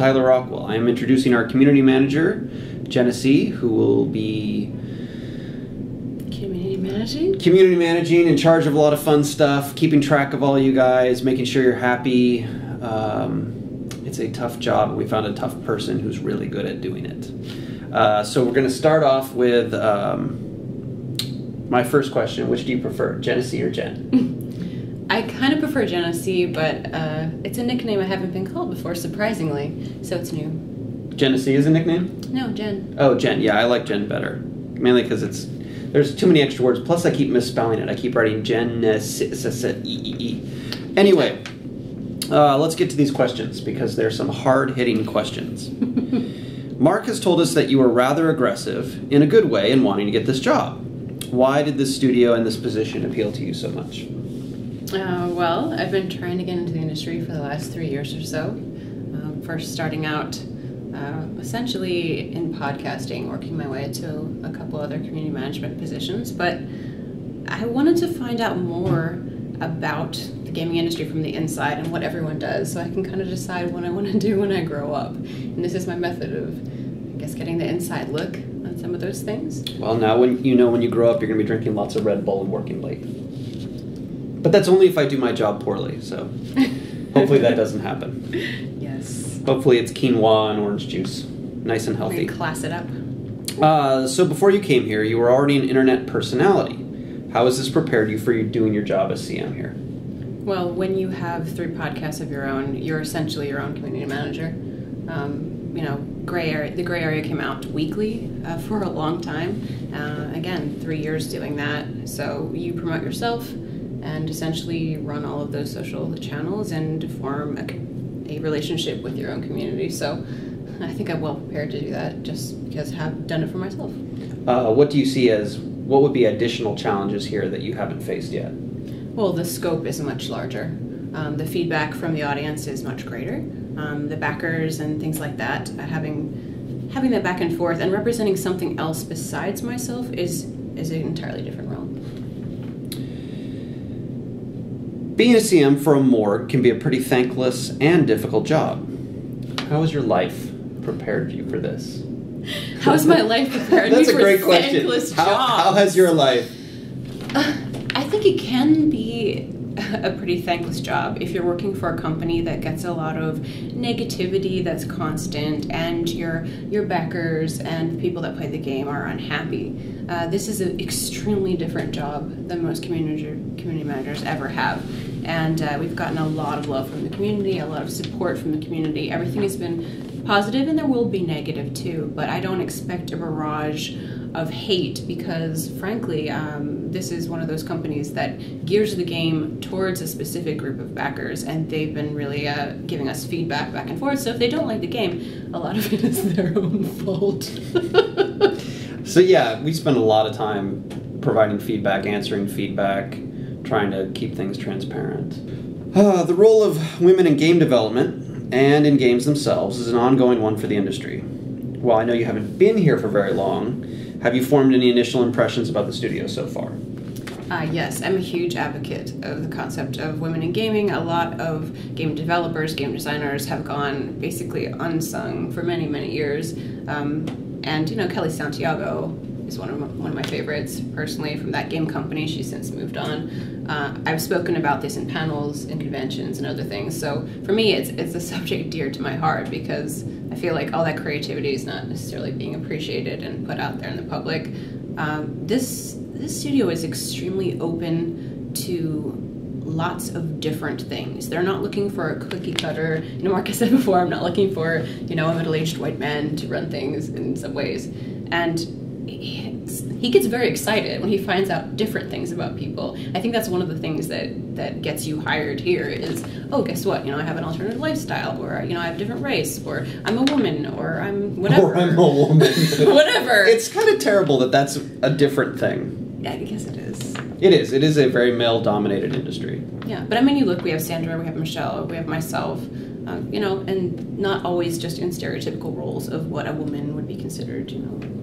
Tyler Rockwell. I am introducing our community manager, Jenesee, who will be community managing, in charge of a lot of fun stuff, keeping track of all you guys, making sure you're happy. It's a tough job. We found a tough person who's really good at doing it. So we're going to start off with my first question. Which do you prefer, Jenesee or Jen? I kind of prefer Jenesee, but it's a nickname I haven't been called before, surprisingly, so it's new. Jenesee is a nickname? No, Jen. Oh, Jen. Yeah, I like Jen better. Mainly because there's too many extra words. Plus, I keep misspelling it. I keep writing Jenesee. Anyway, let's get to these questions because they're some hard-hitting questions. Mark has told us that you were rather aggressive, in a good way, in wanting to get this job. Why did this studio and this position appeal to you so much? Well, I've been trying to get into the industry for the last 3 years or so. First starting out essentially in podcasting, working my way to a couple other community management positions, but I wanted to find out more about the gaming industry from the inside and what everyone does, so I can kind of decide what I want to do when I grow up. And this is my method of, I guess, getting the inside look on some of those things. Well, now when you grow up, you're going to be drinking lots of Red Bull and working late. But that's only if I do my job poorly, so hopefully that doesn't happen. Yes. Hopefully it's quinoa and orange juice. Nice and healthy. Class it up. So before you came here, you were already an internet personality. How has this prepared you for doing your job as CM here? Well, when you have 3 podcasts of your own, you're essentially your own community manager. The gray area came out weekly for a long time. Again, 3 years doing that. So you promote yourself and essentially run all of those social channels and form a relationship with your own community. So I think I'm well prepared to do that just because I've done it for myself. What do you see as, what would be additional challenges here that you haven't faced yet? Well, the scope is much larger. The feedback from the audience is much greater. The backers and things like that, having that back and forth and representing something else besides myself is an entirely different realm. Being a CM for a morgue can be a pretty thankless and difficult job. How has your life prepared you for this? How's my life prepared me for a thankless job? How has your life? I think it can be a pretty thankless job if you're working for a company that gets a lot of negativity that's constant and your backers and people that play the game are unhappy. This is an extremely different job than most community managers ever have. And we've gotten a lot of love from the community, a lot of support from the community. Everything has been positive, and there will be negative too, but I don't expect a barrage of hate because, frankly, this is one of those companies that gears the game towards a specific group of backers, and they've been really giving us feedback back and forth. So if they don't like the game, a lot of it is their own fault. So yeah, we spend a lot of time providing feedback, answering feedback, trying to keep things transparent. The role of women in game development and in games themselves is an ongoing one for the industry. While I know you haven't been here for very long, have you formed any initial impressions about the studio so far? Yes, I'm a huge advocate of the concept of women in gaming. A lot of game developers, game designers have gone basically unsung for many, many years. And Kelly Santiago is one of my favorites personally from that game company. She's since moved on. I've spoken about this in panels and conventions and other things. So for me, it's a subject dear to my heart because I feel like all that creativity is not necessarily being appreciated and put out there in the public. This studio is extremely open to lots of different things. They're not looking for a cookie cutter. Mark has said before, I'm not looking for, a middle-aged white man to run things in some ways. And he gets very excited when he finds out different things about people. I think that's one of the things that gets you hired here is, oh, guess what? I have an alternative lifestyle, or I have a different race, or I'm a woman, or I'm whatever. Or I'm a woman. Whatever. It's kind of terrible that that's a different thing. Yeah, I guess it is. It is. It is a very male-dominated industry. Yeah, but you look, we have Sandra, we have Michelle, we have myself, and not always just in stereotypical roles of what a woman would be considered,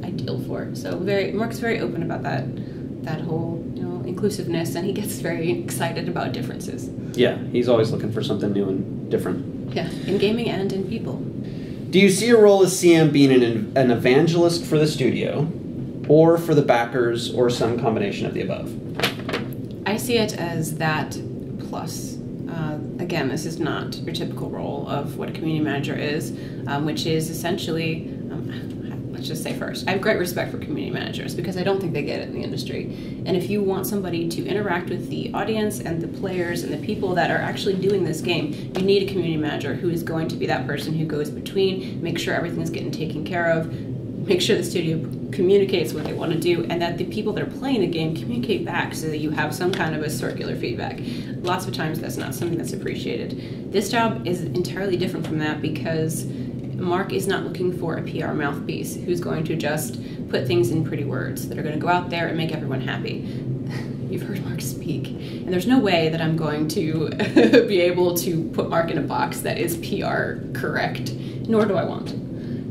ideal for. So Mark's very open about that whole, inclusiveness, and he gets very excited about differences. Yeah, he's always looking for something new and different. Yeah, in gaming and in people. Do you see your role as CM being an evangelist for the studio, or for the backers, or some combination of the above? I see it as that plus. Again, this is not your typical role of what a community manager is, which is essentially, let's just say first, I have great respect for community managers because I don't think they get it in the industry. And if you want somebody to interact with the audience and the players and the people that are actually doing this game, you need a community manager who is going to be that person who goes between, make sure everything's getting taken care of, make sure the studio communicates what they want to do, and that the people that are playing the game communicate back so that you have some kind of a circular feedback. Lots of times that's not something that's appreciated. This job is entirely different from that because Mark is not looking for a PR mouthpiece who's going to just put things in pretty words that are going to go out there and make everyone happy. You've heard Mark speak, and there's no way that I'm going to be able to put Mark in a box that is PR correct, nor do I want.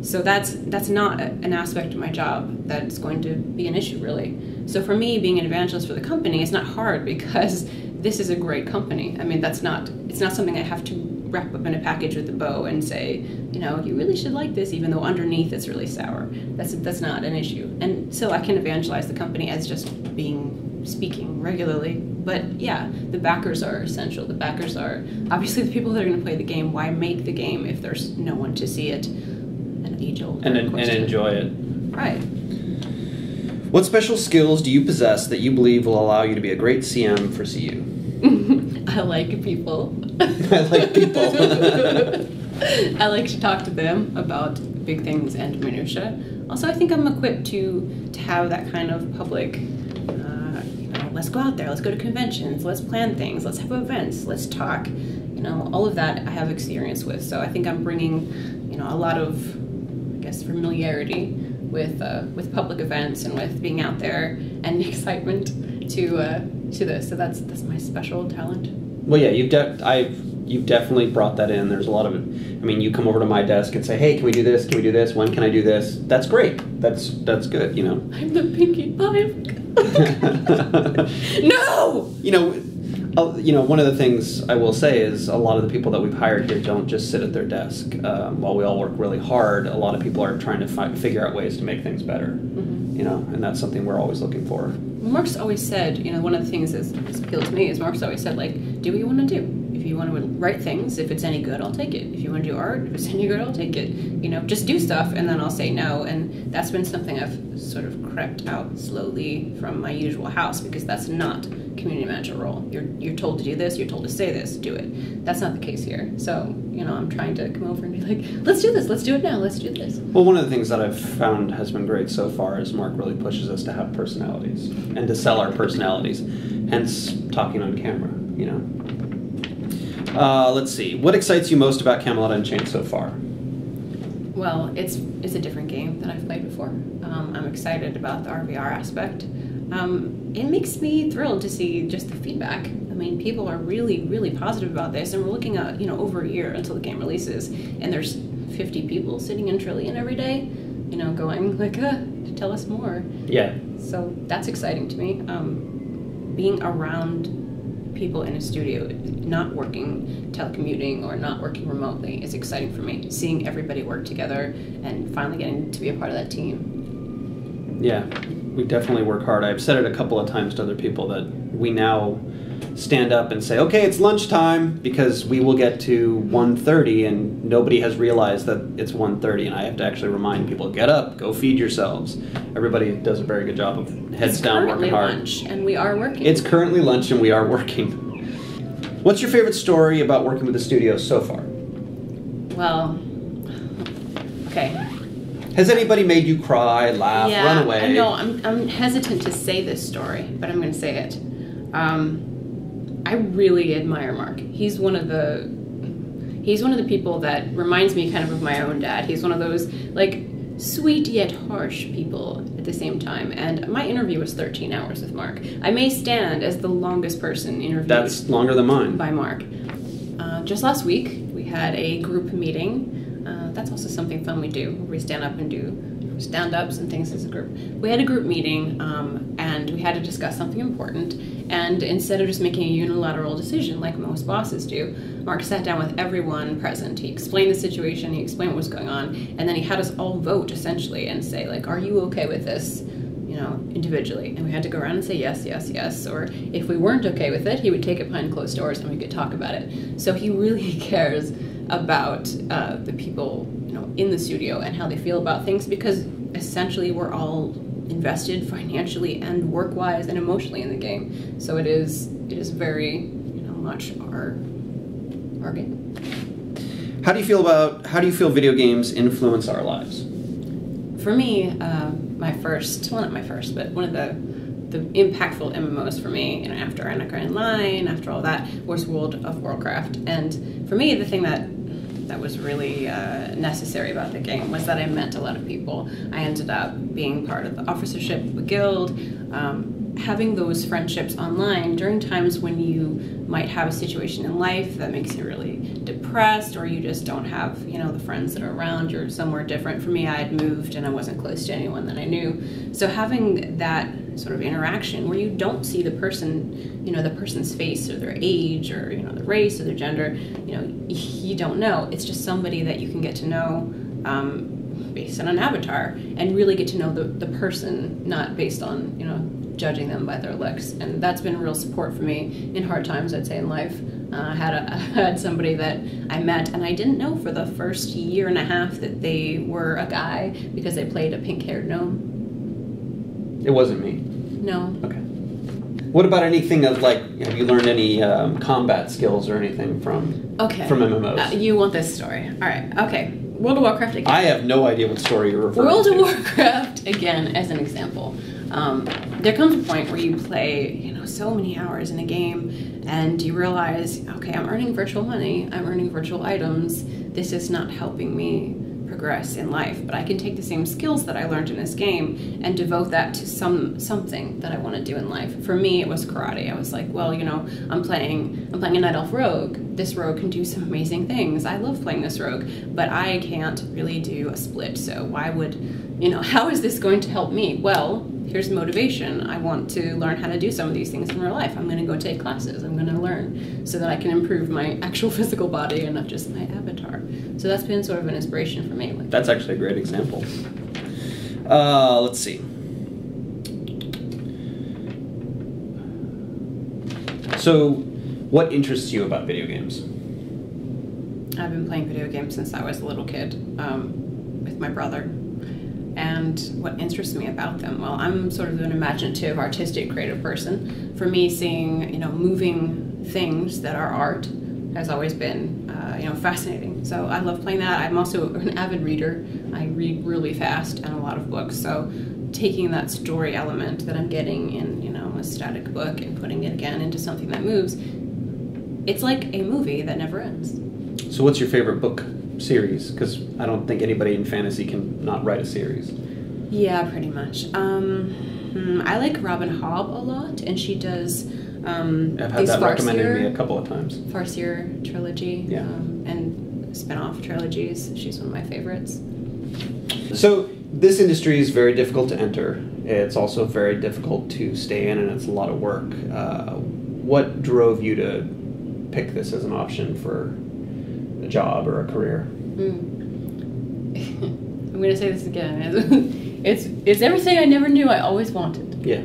So that's not an aspect of my job that's going to be an issue, really. So for me, being an evangelist for the company is not hard because this is a great company. I mean, it's not something I have to wrap up in a package with a bow and say, you know, you really should like this, even though underneath it's really sour. That's not an issue. And so I can evangelize the company as just speaking regularly. But yeah, the backers are essential. The backers are obviously the people that are going to play the game. Why make the game if there's no one to see it? And enjoy it. Right. What special skills do you possess that you believe will allow you to be a great CM for CU? I like people. I like people. I like to talk to them about big things and minutia. Also, I think I'm equipped to have that kind of public, let's go out there, let's go to conventions, let's plan things, let's have events, let's talk. You know, all of that I have experience with. So I think I'm bringing, a lot of, familiarity with public events and with being out there and excitement to this. So that's my special talent. Well, yeah, you've definitely brought that in. There's a lot of it. I mean, you come over to my desk and say, "Hey, can we do this? Can we do this? When can I do this?" That's great. That's good. I'm the Pinkie Pie. No. One of the things I will say is a lot of the people that we've hired here don't just sit at their desk. While we all work really hard, a lot of people are trying to figure out ways to make things better. Mm-hmm. And that's something we're always looking for. Mark's always said, one of the things that's appealed to me is Mark's always said, do what you want to do. If you want to write things, if it's any good, I'll take it. If you want to do art, if it's any good, I'll take it. Just do stuff, and then I'll say no. And that's been something I've sort of crept out slowly from my usual house, because that's not community manager role. You're told to do this, you're told to say this, do it. That's not the case here. So, I'm trying to come over and be like, let's do this, let's do it now, let's do this. Well, one of the things that I've found has been great so far is Mark really pushes us to have personalities and to sell our personalities, hence talking on camera, Let's see. What excites you most about Camelot Unchained so far? Well, it's a different game than I've played before. I'm excited about the RVR aspect. It makes me thrilled to see just the feedback. I mean, people are really, really positive about this, and we're looking at, over a year until the game releases, and there's 50 people sitting in Trillion every day, going tell us more. Yeah. So that's exciting to me. Being around people in a studio, not working telecommuting or not working remotely, is exciting for me. Seeing everybody work together and finally getting to be a part of that team. Yeah, we definitely work hard. I've said it a couple of times to other people that we now stand up and say, okay, it's lunchtime, because we will get to 1:30 and nobody has realized that it's 1:30, and I have to actually remind people, get up, go feed yourselves. Everybody does a very good job of heads down, working hard. It's currently lunch, and we are working. It's currently lunch, and we are working. What's your favorite story about working with the studio so far? Well, okay. Has anybody made you cry, laugh, run away? I know. I'm hesitant to say this story, but I'm going to say it. I really admire Mark. He's one of the people that reminds me kind of my own dad. He's one of those sweet yet harsh people at the same time. And my interview was 13 hours with Mark. I may stand as the longest person interviewed. That's longer than mine. By Mark. Just last week we had a group meeting. That's also something fun we do, where we stand up and do stand-ups and things as a group. We had a group meeting, and we had to discuss something important. And instead of just making a unilateral decision like most bosses do, Mark sat down with everyone present. He explained the situation, he explained what was going on, and then he had us all vote, essentially, and say, like, are you okay with this, individually? And we had to go around and say yes, yes, yes. Or if we weren't okay with it, he would take it behind closed doors and we could talk about it. So he really cares about the people, in the studio and how they feel about things, because essentially we're all invested financially and work-wise and emotionally in the game. So it is very, much our game. How do you feel video games influence our lives? For me, not my first, but one of the impactful MMOs for me, after Anarchy Online, after all that, was World of Warcraft. And for me, the thing that was really necessary about the game was that I met a lot of people. I ended up being part of the officership of a guild, having those friendships online during times when you might have a situation in life that makes you really depressed, or you just don't have, the friends that are around, you're somewhere different. For me, I had moved and I wasn't close to anyone that I knew. So having that sort of interaction where you don't see the person, the person's face or their age or, the race or their gender, you don't know. It's just somebody that you can get to know based on an avatar and really get to know the person, not based on, judging them by their looks. And that's been a real support for me in hard times, I'd say, in life. I had somebody that I met, and I didn't know for the first year and a half that they were a guy because they played a pink-haired gnome. It wasn't me. No. Okay. What about anything of, have you learned any combat skills or anything from MMOs? You want this story. All right. Okay. World of Warcraft again. I have no idea what story you're referring to. World of Warcraft, again, as an example. There comes a point where you play, so many hours in a game, and you realize, okay, I'm earning virtual money, I'm earning virtual items, this is not helping me progress in life, but I can take the same skills that I learned in this game and devote that to something that I want to do in life. For me, it was karate. I was like, well, I'm playing a Night Elf rogue. This rogue can do some amazing things. I love playing this rogue, but I can't really do a split, so why would, how is this going to help me? Well, here's motivation. I want to learn how to do some of these things in real life. I'm going to go take classes. I'm going to learn so that I can improve my actual physical body and not just my avatar. So that's been sort of an inspiration for me. That's actually a great example. Let's see. So, what interests you about video games? I've been playing video games since I was a little kid with my brother. And what interests me about them? Well, I'm sort of an imaginative, artistic, creative person. For me, seeing, moving things that are art has always been, fascinating. So I love playing that. I'm also an avid reader. I read really fast and a lot of books. So taking that story element that I'm getting in, a static book and putting it again into something that moves, it's like a movie that never ends. So what's your favorite book series? Because I don't think anybody in fantasy can not write a series. Yeah, pretty much. I like Robin Hobb a lot, and she does I've had that recommended to me a couple of times. Farseer trilogy, yeah. And spin-off trilogies. She's one of my favorites. So this industry is very difficult to enter. It's also very difficult to stay in, and it's a lot of work. What drove you to pick this as an option for a job or a career? I'm going to say this again. It's everything I never knew I always wanted. Yeah.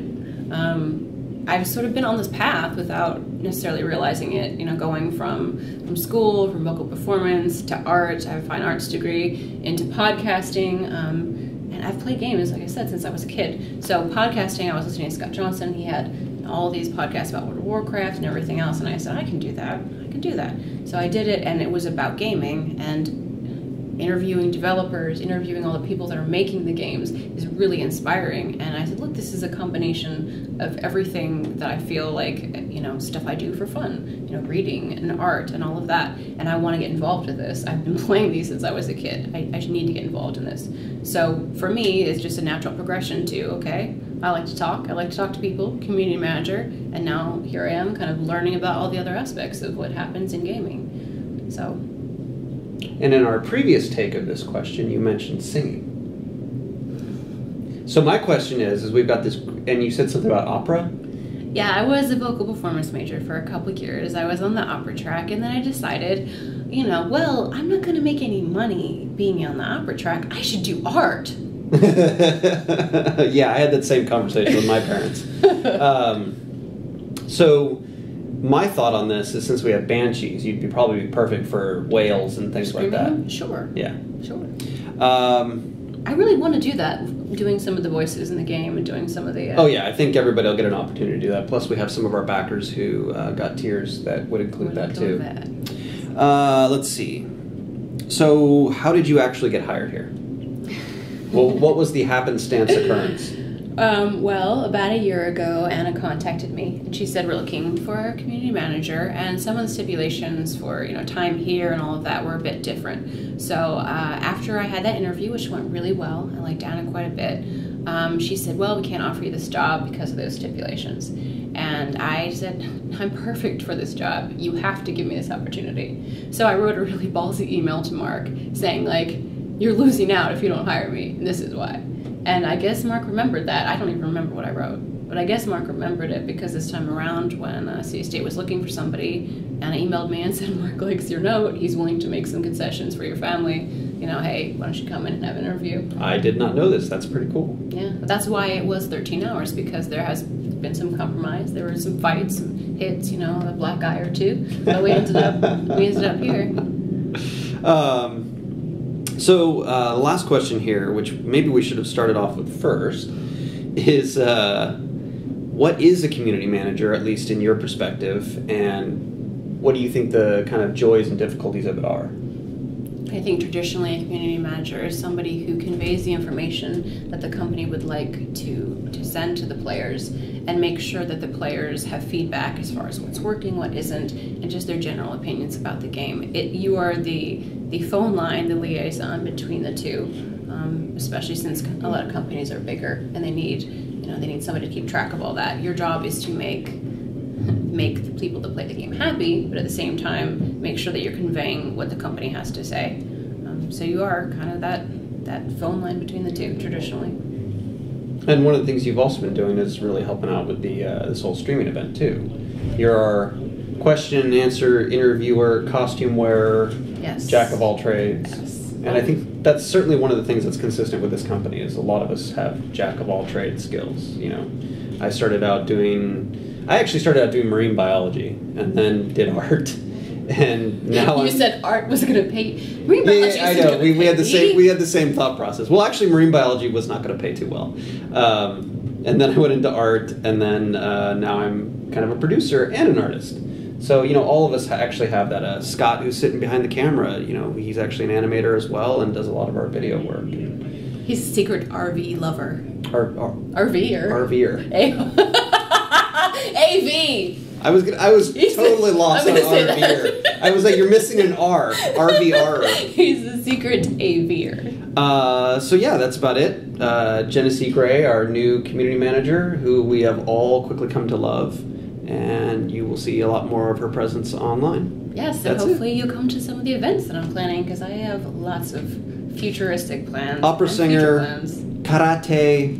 I've sort of been on this path without necessarily realizing it, going from school, from vocal performance to art. I have a fine arts degree, into podcasting, and I've played games, like I said, since I was a kid. So podcasting, I was listening to Scott Johnson. He had all these podcasts about World of Warcraft and everything else, and I said, I can do that. So I did it, and it was about gaming, and interviewing developers, interviewing all the people that are making the games is really inspiring. And I said, look, this is a combination of everything that I feel like, stuff I do for fun, reading and art and all of that. And I want to get involved with this. I've been playing these since I was a kid. I need to get involved in this. So for me, it's just a natural progression to, okay, I like to talk to people, community manager, and now here I am kind of learning about all the other aspects of what happens in gaming. So. And in our previous take of this question, you mentioned singing. So my question is we've got this, and you said something about opera? Yeah, I was a vocal performance major for a couple of years. I was on the opera track, and then I decided, well, I'm not going to make any money being on the opera track. I should do art. Yeah, I had that same conversation with my parents. So my thought on this is, since we have banshees, you'd probably be perfect for whales and things like that. Sure. Yeah. Sure. I really want to do that, doing some of the voices in the game and doing some of the... Oh, yeah, I think everybody will get an opportunity to do that. Plus, we have some of our backers who got tiers that would include that, too. Let's see. So, how did you actually get hired here? Well, what was the happenstance occurrence? Well, about a year ago, Anna contacted me, and she said we're looking for a community manager, and some of the stipulations for time here and all of that were a bit different. So after I had that interview, which went really well, I liked Anna quite a bit, she said, well, we can't offer you this job because of those stipulations. And I said, I'm perfect for this job. You have to give me this opportunity. So I wrote a really ballsy email to Mark saying, you're losing out if you don't hire me, and this is why. And I guess Mark remembered that. I don't even remember what I wrote. But I guess Mark remembered it because this time around when CS State was looking for somebody, Anna emailed me and said, Mark likes your note. He's willing to make some concessions for your family. Hey, why don't you come in and have an interview? I did not know this. That's pretty cool. Yeah, but that's why it was 13 hours, because there has been some compromise. There were some fights, some hits, a black eye or two. But we ended up here. So, the last question here, which maybe we should have started off with first, is what is a community manager, at least in your perspective, and what do you think the kind of joys and difficulties of it are? I think traditionally a community manager is somebody who conveys the information that the company would like to send to the players and make sure that the players have feedback as far as what's working, what isn't, and just their general opinions about the game. You are the phone line, the liaison between the two, especially since a lot of companies are bigger and they need somebody to keep track of all that. Your job is to make the people that play the game happy, but at the same time make sure that you're conveying what the company has to say. So you are kind of that phone line between the two traditionally. And one of the things you've also been doing is really helping out with this whole streaming event too. You're our question and answer interviewer, costume wearer, yes, jack of all trades. Yes. And I think that's certainly one of the things that's consistent with this company is a lot of us have jack of all trades skills. I actually started out doing marine biology and then did art. And now you said art was going to pay. Marine biology. Yeah, I know. We had the same thought process. Well, actually, marine biology was not going to pay too well. And then I went into art, and then now I'm kind of a producer and an artist. So all of us actually have that. Scott, who's sitting behind the camera, he's actually an animator as well and does a lot of our video work. He's a secret RV lover. RVer. RVer. AV. I was totally lost on RVer. I was like, you're missing an R. RVR. He's a secret AVer. So yeah, that's about it. Jenesee Gray, our new community manager, who we have all quickly come to love, and you will see a lot more of her presence online. Yes, and hopefully you'll come to some of the events that I'm planning, because I have lots of futuristic plans. Opera singer, karate,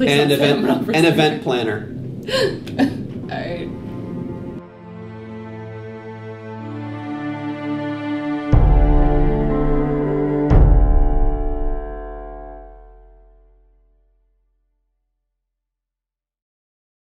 and event planner. All right.